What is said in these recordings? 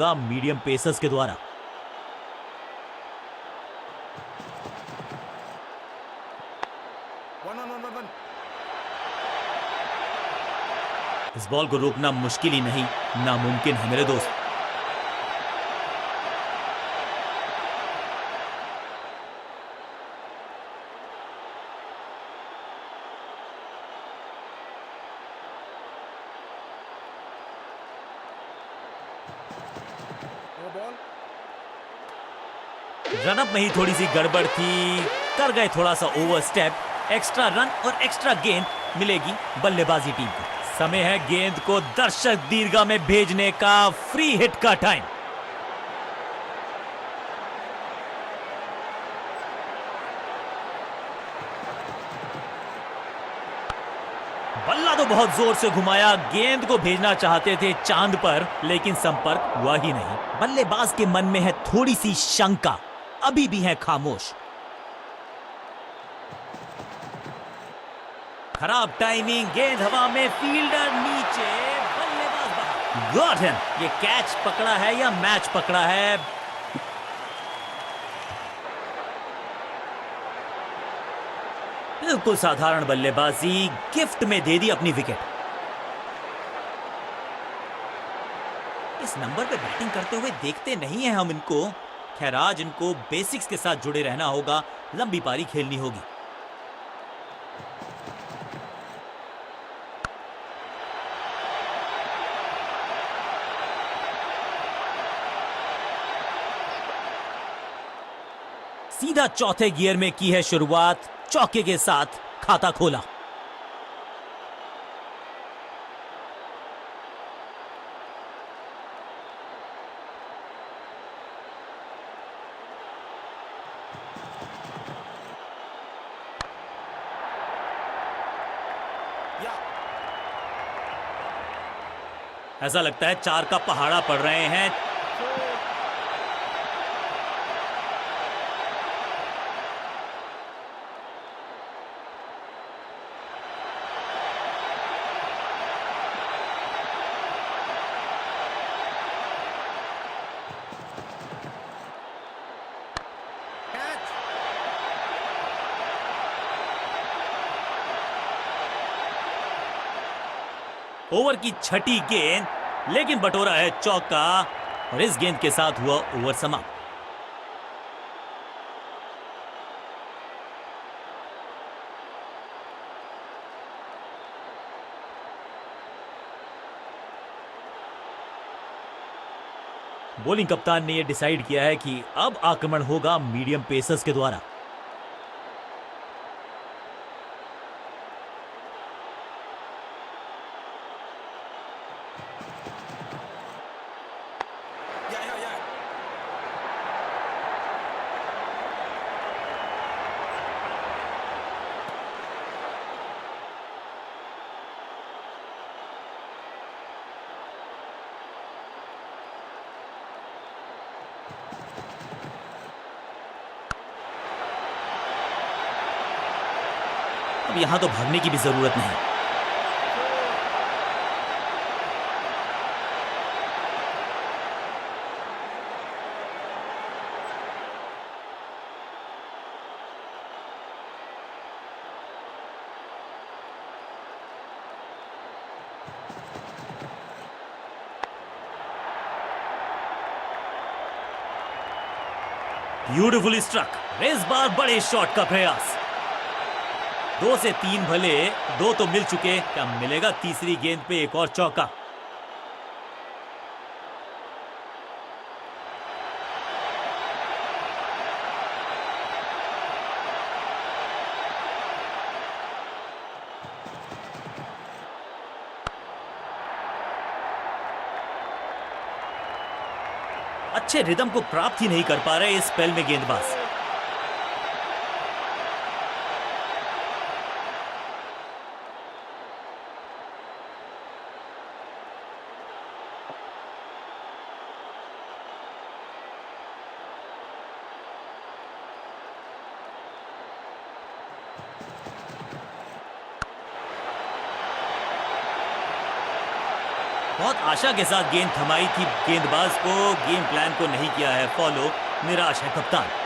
Medium pacers के द्वारा। इस बॉल को रोकना मुश्किल ही नहीं, नामुमकिन है मेरे दोस्त। रनअप में ही थोड़ी सी गड़बड़ थी, कर गए थोड़ा सा ओवर स्टेप। एक्स्ट्रा रन और एक्स्ट्रा गेंद मिलेगी बल्लेबाजी टीम को। समय है गेंद को दर्शक दीर्घा में भेजने का, फ्री हिट का टाइम। बल्ला तो बहुत जोर से घुमाया, गेंद को भेजना चाहते थे चांद पर, लेकिन संपर्क हुआ ही नहीं। बल्लेबाज के मन में है थोड़ी सी शंका, अभी भी है खामोश। खराब टाइमिंग, गेंद हवा में, फील्डर नीचे, बल्लेबाज बाहर। Got him. ये कैच पकड़ा है या मैच पकड़ा है? बिल्कुल साधारण बल्लेबाजी, गिफ्ट में दे दी अपनी विकेट। इस नंबर पे बैटिंग करते हुए देखते नहीं है हम इनको। खैर आज इनको बेसिक्स के साथ जुड़े रहना होगा, लंबी पारी खेलनी होगी। सीधा चौथे गियर में की है शुरुआत, चौके के साथ खाता खोला। ऐसा लगता है 4 का पहाड़ा पड़ रहे हैं। ओवर की छठी गेंद, लेकिन बटोरा है चौका और इस गेंद के साथ हुआ ओवर समाप्त। बॉलिंग कप्तान ने यह डिसाइड किया है कि अब आक्रमण होगा मीडियम पेसर्स के द्वारा। अब यहां तो भागने की भी जरूरत नहीं। Beautifully struck. इस बार बड़े शॉट का प्रयास। 2 से 3 भले, 2 तो मिल चुके, क्या मिलेगा तीसरी गेंद पे एक और चौका? अच्छे रिदम को प्राप्त ही नहीं कर पा रहे इस स्पेल में गेंदबाज। बहुत आशा के साथ गेंद थमाई थी गेंदबाज को, गेम प्लान को नहीं किया है फॉलो, निराश है कप्तान।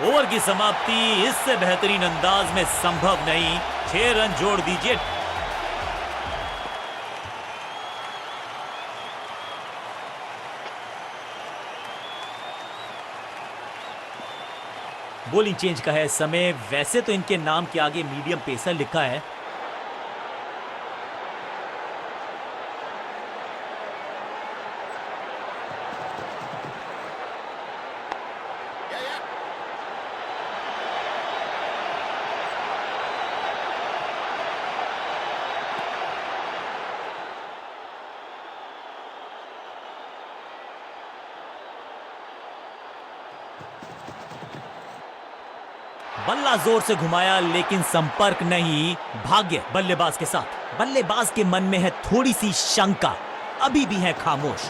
ओवर की समाप्ति इससे बेहतरीन अंदाज में संभव नहीं। 6 रन जोड़ दीजिए। बॉलिंग चेंज का है समय। वैसे तो इनके नाम के आगे मीडियम पेसर लिखा है। बल्ला जोर से घुमाया लेकिन संपर्क नहीं। भाग्य बल्लेबाज के साथ। बल्लेबाज के मन में है थोड़ी सी शंका, अभी भी है खामोश।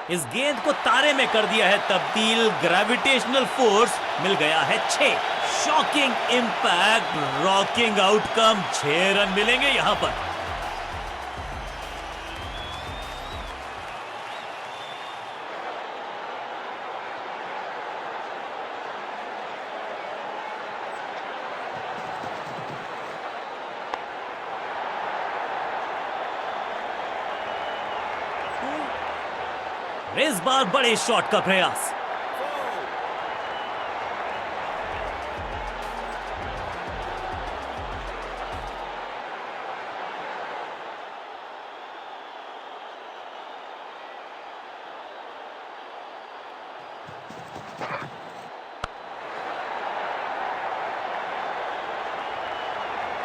इस गेंद को तारे में कर दिया है तब्दील। ग्रेविटेशनल फोर्स मिल गया है 6। Shocking impact, rocking outcome. 6 run मिलेंगे यहां पर। इस बार बड़े शॉट का प्रयास।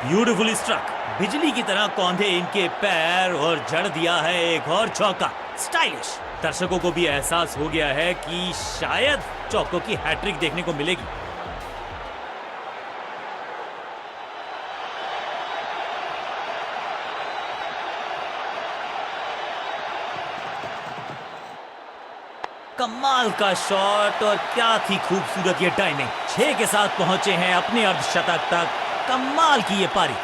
Beautifully struck. बिजली की तरह कौंधे इनके पैर और जड़ दिया है एक और चौका। स्टाइलिश। दर्शकों को भी एहसास हो गया है कि शायद चौकों की हैट्रिक देखने को मिलेगी। कमाल का शॉट और क्या थी खूबसूरत ये टाइमिंग। 6 के साथ पहुंचे हैं अपने अर्धशतक तक। कमाल की ये पारी।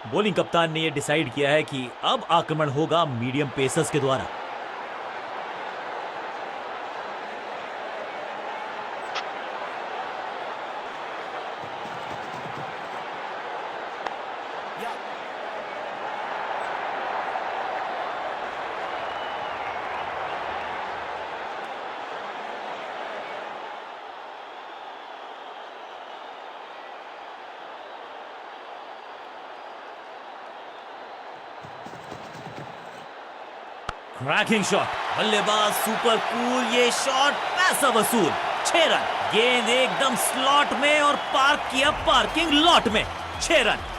बॉलिंग कप्तान ने यह डिसाइड किया है कि अब आक्रमण होगा मीडियम पेसर्स के द्वारा। Cracking shot. बल्लेबाज सुपर कूल। ये शॉट पैसा वसूल। 6 रन। गेंद एकदम स्लॉट में और पार्क किया पार्किंग लॉट में। 6 रन।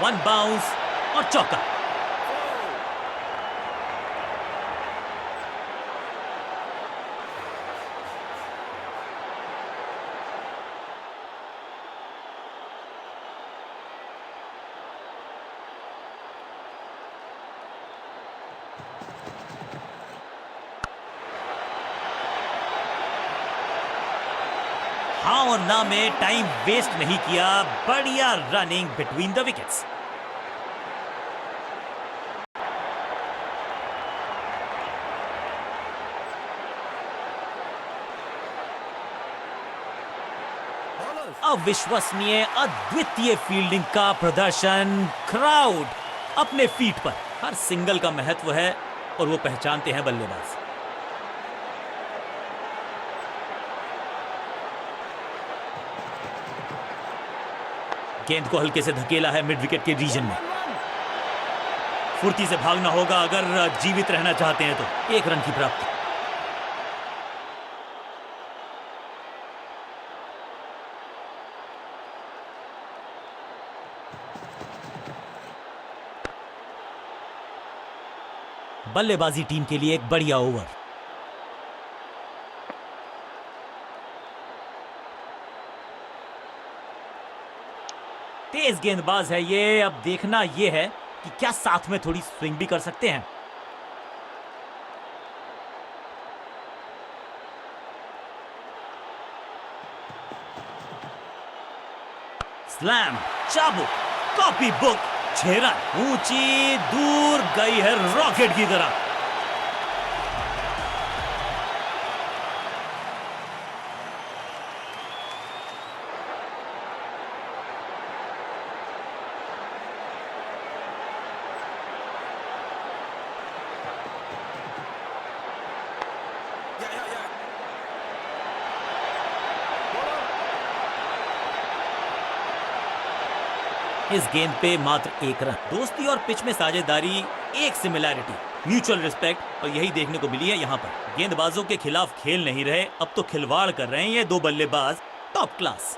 वन बाउंस और चौका। और ना में टाइम वेस्ट नहीं किया, बढ़िया रनिंग बिटवीन द विकेट्स। अविश्वसनीय अद्वितीय फील्डिंग का प्रदर्शन, क्राउड अपने फीट पर। हर सिंगल का महत्व है और वो पहचानते हैं बल्लेबाज। गेंद को हल्के से धकेला है मिड विकेट के रीजन में। फुर्ती से भागना होगा अगर जीवित रहना चाहते हैं तो। 1 रन की प्राप्ति। बल्लेबाजी टीम के लिए एक बढ़िया ओवर। तेज गेंदबाज है ये। अब देखना ये है कि क्या साथ में थोड़ी स्विंग भी कर सकते हैं। स्लैम, चाबुक, कॉपी बुक, 6 रन। ऊंची दूर गई है रॉकेट की तरह। इस गेंद पे मात्र 1 रन। दोस्ती और पिच में साझेदारी, एक सिमिलैरिटी, म्यूचुअल रिस्पेक्ट, और यही देखने को मिली है यहाँ पर। गेंदबाजों के खिलाफ खेल नहीं रहे, अब तो खिलवाड़ कर रहे हैं ये 2 बल्लेबाज। Top class.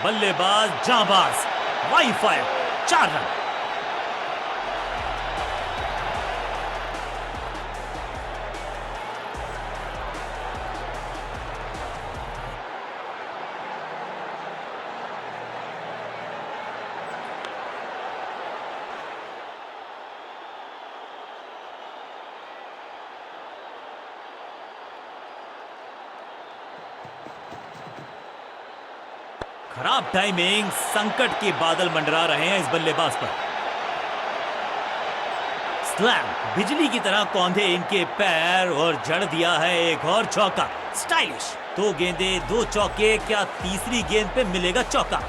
बल्लेबाज जांबाज, वाईफाई, 4 रन। खराब टाइमिंग, संकट के बादल मंडरा रहे हैं इस बल्लेबाज पर। स्लैम, बिजली की तरह कौंधे इनके पैर और जड़ दिया है एक और चौका। स्टाइलिश। 2 गेंदे 2 चौके, क्या तीसरी गेंद पे मिलेगा चौका?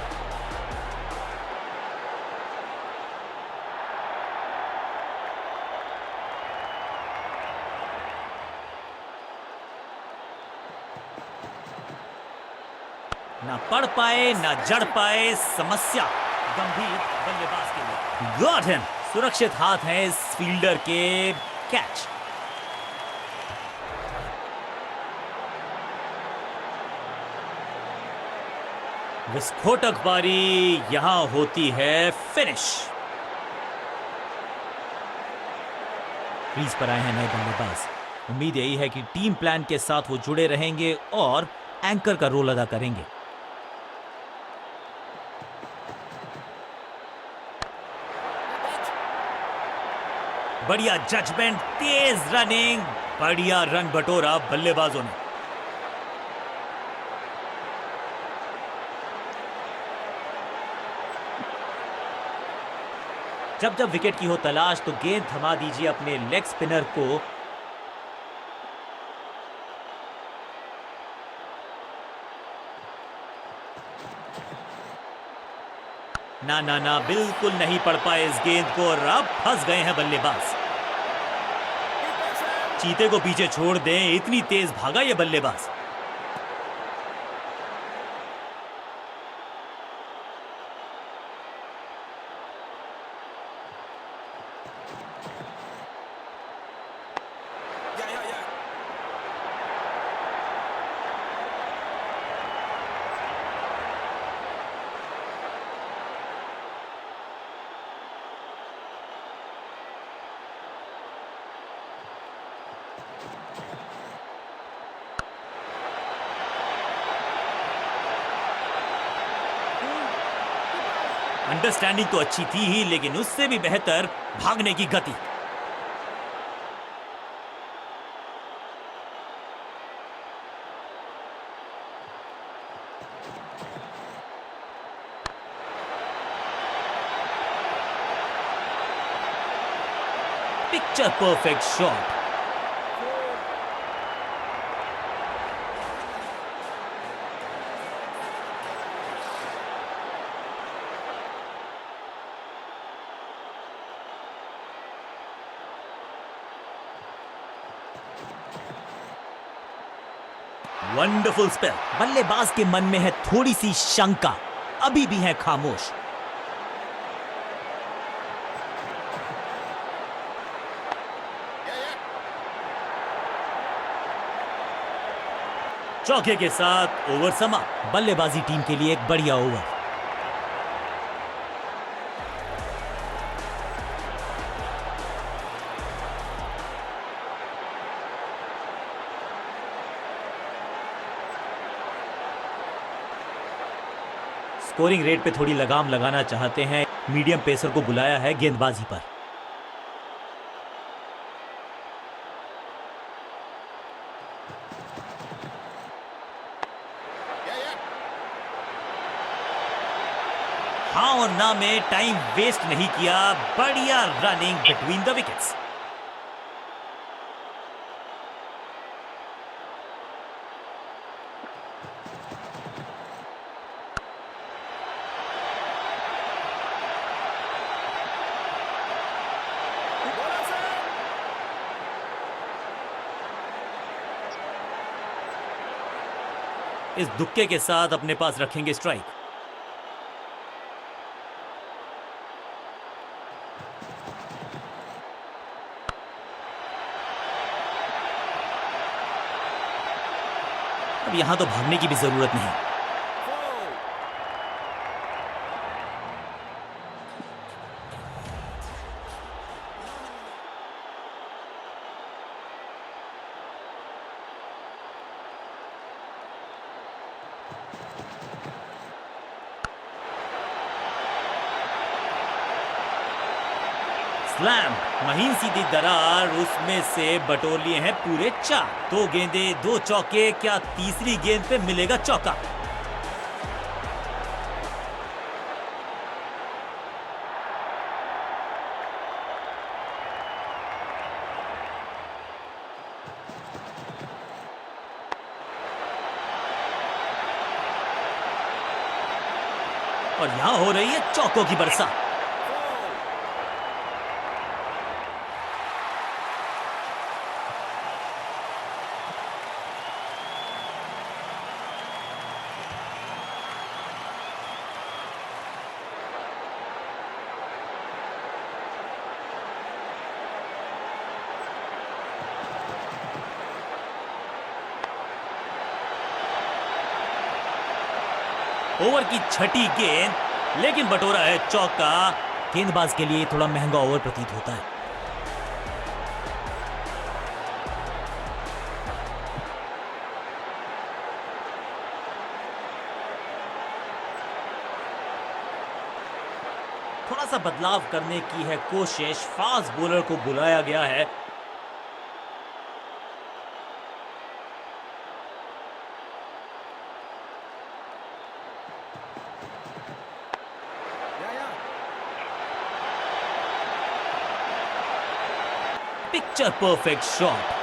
ना पढ़ पाए ना जड़ पाए, समस्या गंभीर बल्लेबाज के लिए। Got him. सुरक्षित हाथ हैं इस फील्डर के। कैच। विस्फोटक पारी यहां होती है फिनिश। क्रीज पर आए हैं नए बल्लेबाज। उम्मीद यही है कि टीम प्लान के साथ वो जुड़े रहेंगे और एंकर का रोल अदा करेंगे। बढ़िया जजमेंट, तेज रनिंग, बढ़िया रन बटोरा बल्लेबाजों ने। जब जब विकेट की हो तलाश तो गेंद थमा दीजिए अपने लेग स्पिनर को। ना ना ना, बिल्कुल नहीं पड़ पाए इस गेंद को और अब फंस गए हैं बल्लेबाज। चीते को पीछे छोड़ दें, इतनी तेज भागा ये बल्लेबाज। अंडरस्टैंडिंग तो अच्छी थी ही, लेकिन उससे भी बेहतर भागने की गति। Picture perfect shot. Wonderful spell. बल्लेबाज के मन में है थोड़ी सी शंका, अभी भी है खामोश। चौके के साथ ओवर समाप्त। बल्लेबाजी टीम के लिए एक बढ़िया ओवर। स्कोरिंग रेट पे थोड़ी लगाम लगाना चाहते हैं, मीडियम पेसर को बुलाया है गेंदबाजी पर। हाँ और ना में टाइम वेस्ट नहीं किया, बढ़िया रनिंग बिटवीन द विकेट्स। इस दुक्के के साथ अपने पास रखेंगे स्ट्राइक। अब यहां तो भागने की भी जरूरत नहीं। स्लैम, महीन सीधी दरार, उसमें से बटोर लिए हैं पूरे 4। 2 गेंदे 2 चौके, क्या तीसरी गेंद पे मिलेगा चौका? और यहां हो रही है चौकों की बरसात। ओवर की छठी गेंद, लेकिन बटोरा है चौका। गेंदबाज के लिए थोड़ा महंगा ओवर प्रतीत होता है। थोड़ा सा बदलाव करने की है कोशिश, फास्ट बॉलर को बुलाया गया है। Picture perfect shot.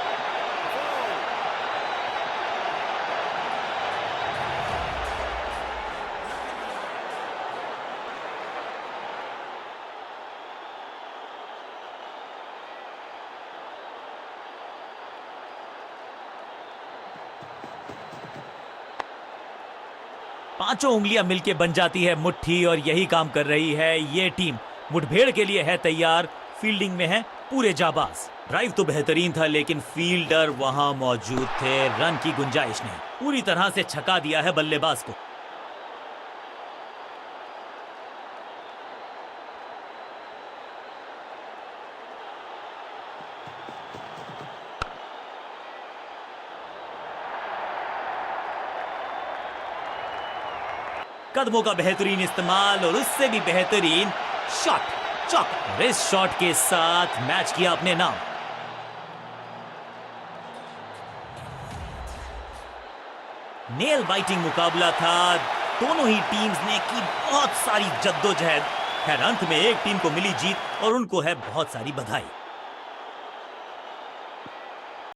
पांचों उंगलियां मिलके बन जाती है मुट्ठी, और यही काम कर रही है ये टीम। मुठभेड़ के लिए है तैयार, फील्डिंग में है पूरे जाबाज। ड्राइव तो बेहतरीन था, लेकिन फील्डर वहां मौजूद थे, रन की गुंजाइश नहीं। पूरी तरह से छका दिया है बल्लेबाज को। कदमों का बेहतरीन इस्तेमाल और उससे भी बेहतरीन शॉट, चौका। और इस शॉट के साथ मैच किया अपने नाम। नेल बाइटिंग मुकाबला था, दोनों ही टीम्स ने की बहुत सारी जद्दोजहद। खैर अंत में एक टीम को मिली जीत और उनको है बहुत सारी बधाई।